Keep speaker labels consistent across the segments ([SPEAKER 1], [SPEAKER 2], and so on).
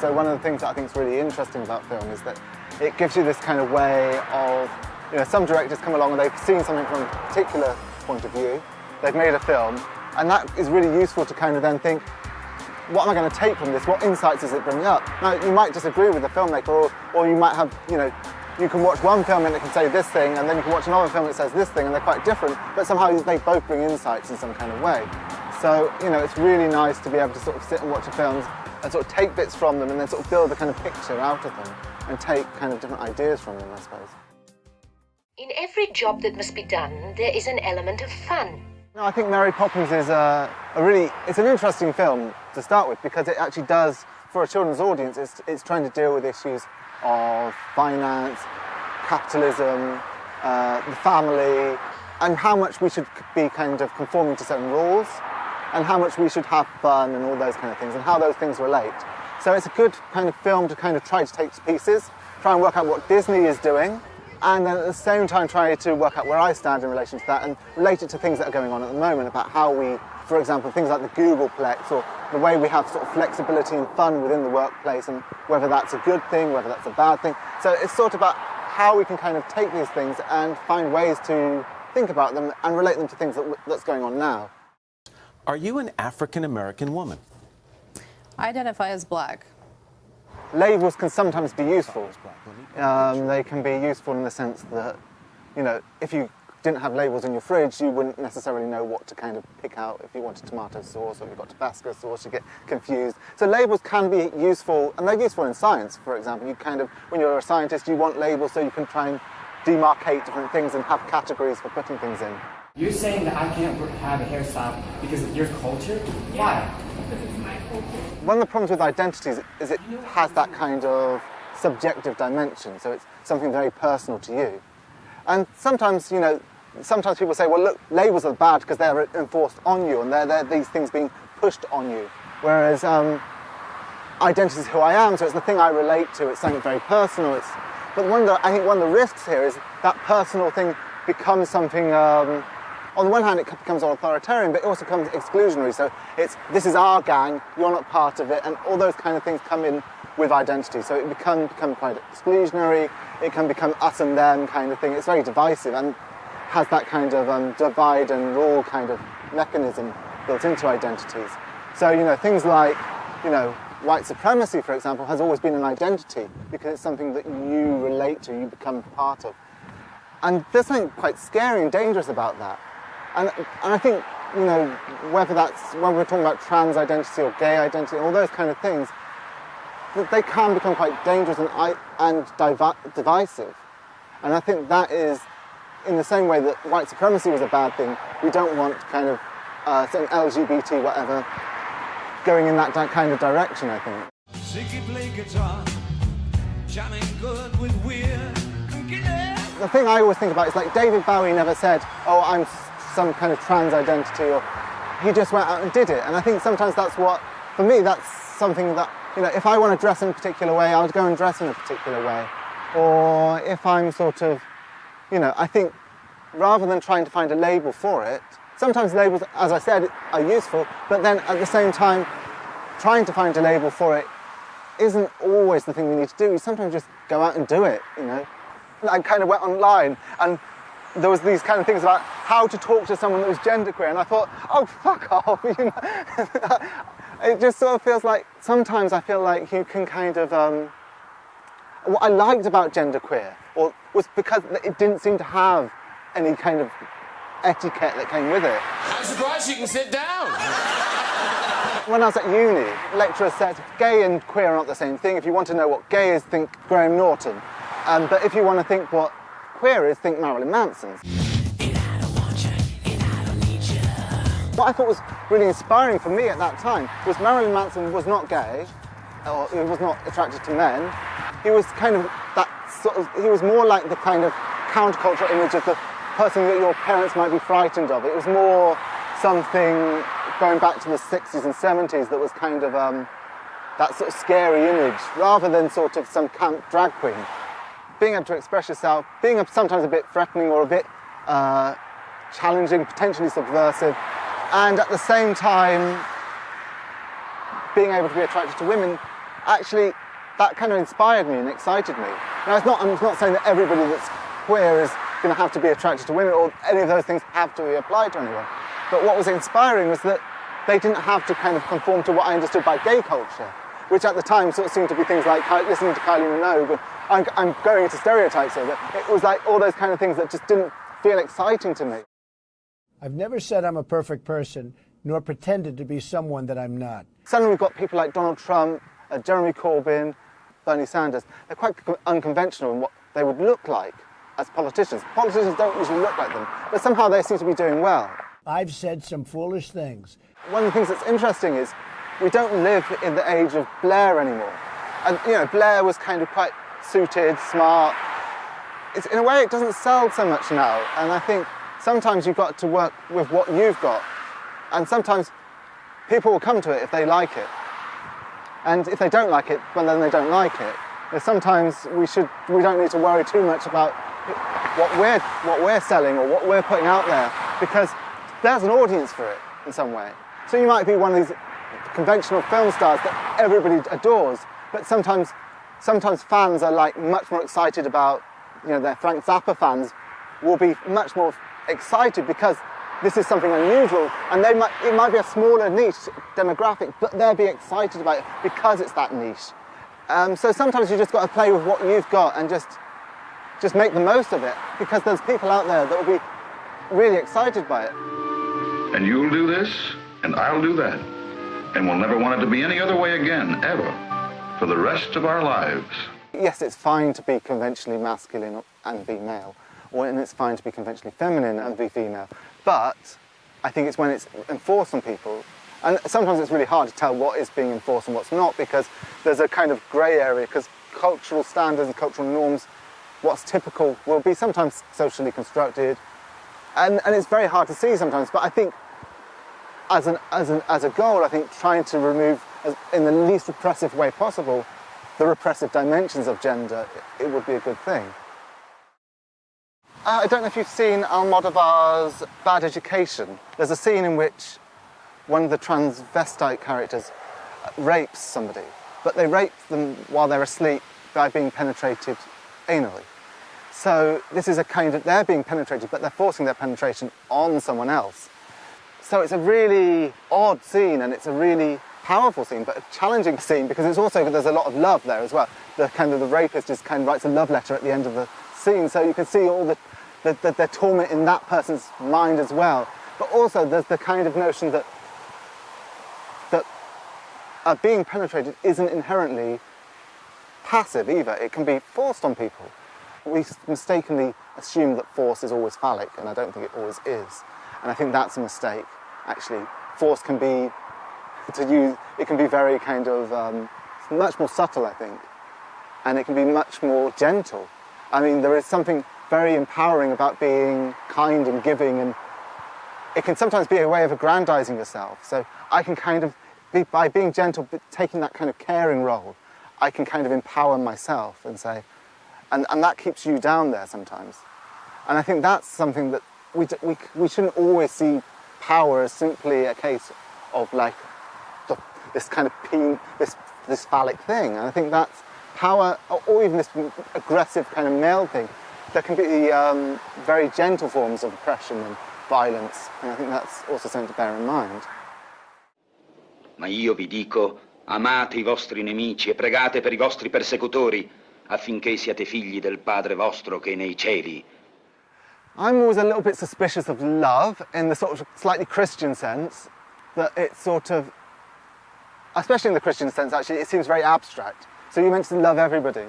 [SPEAKER 1] So one of the things that I think is really interesting about film is that it gives you this kind of way of, some directors come along and they've seen something from a particular point of view, they've made a film, and that is really useful to kind of then think, what am I going to take from this? What insights is it bringing up? Now, you might disagree with the filmmaker, or you might have, you can watch one film and it can say this thing, and then you can watch another film that says this thing, and they're quite different, but somehow they both bring insights in some kind of way. So, it's really nice to be able to sort of sit and watch the films and sort of take bits from them and then sort of build a kind of picture out of them and take kind of different ideas from them, I suppose.
[SPEAKER 2] In every job that must be done, there is an element of fun.
[SPEAKER 1] No, I think Mary Poppins is it's an interesting film to start with, because it actually does, for a children's audience, it's trying to deal with issues of finance, capitalism, the family, and how much we should be kind of conforming to certain rules, and how much we should have fun and all those kind of things, and how those things relate. So it's a good kind of film to kind of try to take to pieces, try and work out what Disney is doing, and then at the same time try to work out where I stand in relation to that and relate it to things that are going on at the moment about how we, for example, things like the Googleplex, or the way we have sort of flexibility and fun within the workplace, and whether that's a good thing, whether that's a bad thing. So it's sort of about how we can kind of take these things and find ways to think about them and relate them to things that's going on now.
[SPEAKER 3] Are you an African-American woman?
[SPEAKER 4] I identify as black.
[SPEAKER 1] Labels can sometimes be useful. They can be useful in the sense that, if you didn't have labels in your fridge, you wouldn't necessarily know what to kind of pick out. If you wanted tomato sauce or you've got Tabasco sauce, you get confused. So labels can be useful, and they're useful in science, for example. You kind of, when you're a scientist, you want labels so you can try and demarcate different things and have categories for putting things in.
[SPEAKER 5] You're saying that I can't have a hairstyle because of your culture? Why?
[SPEAKER 6] Because it's my culture.
[SPEAKER 1] One of the problems with identities is it has that kind of subjective dimension, so it's something very personal to you. And sometimes, sometimes people say, well, look, labels are bad because they're enforced on you, and they're these things being pushed on you. Whereas identity is who I am, so it's the thing I relate to, it's something very personal. But I think one of the risks here is that personal thing becomes something, on the one hand, it becomes authoritarian, but it also becomes exclusionary. So this is our gang, you're not part of it, and all those kind of things come in with identity. So it can become quite exclusionary, it can become us and them kind of thing. It's very divisive and has that kind of divide and rule kind of mechanism built into identities. So, things like, white supremacy, for example, has always been an identity because it's something that you relate to, you become part of. And there's something quite scary and dangerous about that. And I think, whether we're talking about trans identity or gay identity, all those kind of things, that they can become quite dangerous and divisive. And I think that is, in the same way that white supremacy was a bad thing, we don't want kind of some LGBT whatever going in that kind of direction, I think.
[SPEAKER 7] Ziggy play guitar, jamming good with weird.
[SPEAKER 1] The thing I always think about is, like, David Bowie never said, oh, I'm some kind of trans identity, or he just went out and did it. And I think sometimes for me, that's something that, if I want to dress in a particular way, I'll go and dress in a particular way. Or if I'm sort of, I think rather than trying to find a label for it, sometimes labels, as I said, are useful, but then at the same time, trying to find a label for it isn't always the thing we need to do. You sometimes just go out and do it, I kind of went online and there was these kind of things about how to talk to someone that was genderqueer, and I thought, oh, fuck off, It just sort of feels like, sometimes I feel like you can kind of, what I liked about genderqueer was because it didn't seem to have any kind of etiquette that came with it.
[SPEAKER 8] I'm surprised you can sit down.
[SPEAKER 1] When I was at uni, lecturers said, gay and queer are not the same thing. If you want to know what gay is, think Graham Norton. But if you want to think what queer is, think Marilyn Manson. What I thought was really inspiring for me at that time was Marilyn Manson was not gay, or he was not attracted to men. He was kind of he was more like the kind of countercultural image of the person that your parents might be frightened of. It was more something going back to the 60s and 70s that was kind of that sort of scary image, rather than sort of some camp drag queen. Being able to express yourself, being sometimes a bit threatening or a bit challenging, potentially subversive, and at the same time being able to be attracted to women actually, that kind of inspired me and excited me. Now, I'm not saying that everybody that's queer is going to have to be attracted to women or any of those things have to be applied to anyone. But what was inspiring was that they didn't have to kind of conform to what I understood by gay culture, which at the time sort of seemed to be things like listening to Kylie Minogue. I'm going into stereotypes here, but it was like all those kind of things that just didn't feel exciting to me.
[SPEAKER 6] I've never said I'm a perfect person, nor pretended to be someone that I'm not.
[SPEAKER 1] Suddenly we've got people like Donald Trump, Jeremy Corbyn, Bernie Sanders. They're quite unconventional in what they would look like as politicians. Politicians don't usually look like them, but somehow they seem to be doing well.
[SPEAKER 6] I've said some foolish things.
[SPEAKER 1] One of the things that's interesting is we don't live in the age of Blair anymore. And, you know, Blair was kind of quite suited, smart. In a way, it doesn't sell so much now. And I think sometimes you've got to work with what you've got. And sometimes people will come to it if they like it. And if they don't like it, well, then they don't like it. But sometimes we don't need to worry too much about what we're selling or what we're putting out there, because there's an audience for it in some way. So you might be one of these conventional film stars that everybody adores, but sometimes fans are like much more excited about, you know, their Frank Zappa fans will be much more excited because this is something unusual, and it might be a smaller niche demographic, but they'll be excited about it because it's that niche. So sometimes you just got to play with what you've got and just make the most of it, because there's people out there that will be really excited by it.
[SPEAKER 9] And you'll do this, and I'll do that, and we'll never want it to be any other way again, ever, for the rest of our lives.
[SPEAKER 1] Yes, it's fine to be conventionally masculine and be male, and it's fine to be conventionally feminine and be female, but I think it's when it's enforced on people, and sometimes it's really hard to tell what is being enforced and what's not, because there's a kind of grey area, because cultural standards and cultural norms, what's typical will be sometimes socially constructed, and it's very hard to see sometimes. But I think as a goal, I think trying to remove, in the least repressive way possible, the repressive dimensions of gender, it would be a good thing. I don't know if you've seen Almodovar's Bad Education. There's a scene in which one of the transvestite characters rapes somebody, but they rape them while they're asleep by being penetrated anally. So this is a kind of, they're being penetrated, but they're forcing their penetration on someone else. So it's a really odd scene, and it's a really powerful scene, but a challenging scene, because it's also, there's a lot of love there as well. The rapist just kind of writes a love letter at the end of the scene, so you can see all the torment in that person's mind as well. But also there's the kind of notion that being penetrated isn't inherently passive either. It can be forced on people. We mistakenly assume that force is always phallic, and I don't think it always is. And I think that's a mistake, actually. Force can be, it can be very kind of, much more subtle, I think. And it can be much more gentle. I mean, there is something very empowering about being kind and giving, and it can sometimes be a way of aggrandizing yourself. So I can kind of, by being gentle, but taking that kind of caring role, I can kind of empower myself and say, and that keeps you down there sometimes. And I think that's something that we shouldn't always see power as simply a case of like this kind of this phallic thing. And I think that's power, or even this aggressive kind of male thing. There can be very gentle forms of oppression and violence, and I think that's also something to bear in mind.
[SPEAKER 10] Ma io vi dico, amate I vostri nemici e pregate per I vostri persecutori, affinché siate figli del Padre vostro che è nei cieli.
[SPEAKER 1] I'm always a little bit suspicious of love in the sort of slightly Christian sense, that it's sort of, especially in the Christian sense actually, it seems very abstract. So you mentioned love everybody.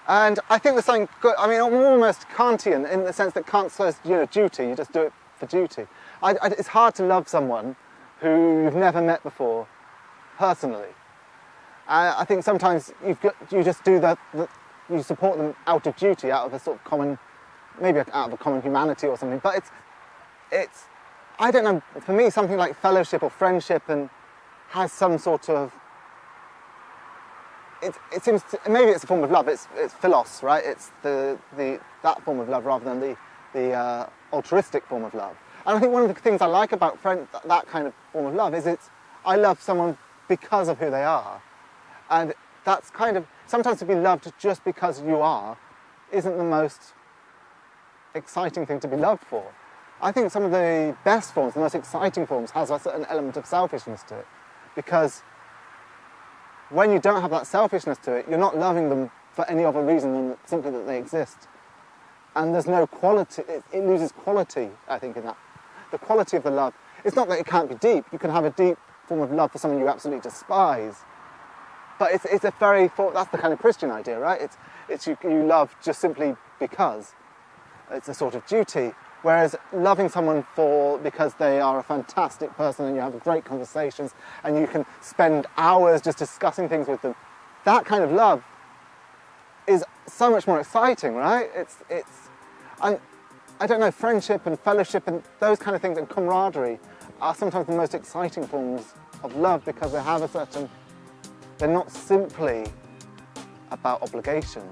[SPEAKER 1] And I think there's something good, I mean, I'm almost Kantian in the sense that Kant says, you know, duty, you just do it for duty. It's hard to love someone who you've never met before, personally. I think sometimes you just do you support them out of duty, out of a sort of common, maybe out of a common humanity or something. But it's I don't know, for me something like fellowship or friendship and has some sort of, it seems to, maybe it's a form of love. It's philos, right? It's that form of love rather than the altruistic form of love. And I think one of the things I like about that kind of form of love is I love someone because of who they are. And that's kind of, sometimes to be loved just because you are isn't the most exciting thing to be loved for. I think some of the best forms, the most exciting forms, has a certain element of selfishness to it. Because when you don't have that selfishness to it, you're not loving them for any other reason than simply that they exist. And there's no quality, it loses quality, I think, in that. The quality of the love, it's not that it can't be deep. You can have a deep form of love for someone you absolutely despise. But it's a very, that's the kind of Christian idea, right? It's you love just simply because. It's a sort of duty. Whereas loving someone because they are a fantastic person and you have great conversations and you can spend hours just discussing things with them, that kind of love is so much more exciting, right? I don't know, friendship and fellowship and those kind of things and camaraderie are sometimes the most exciting forms of love because they have they're not simply about obligation.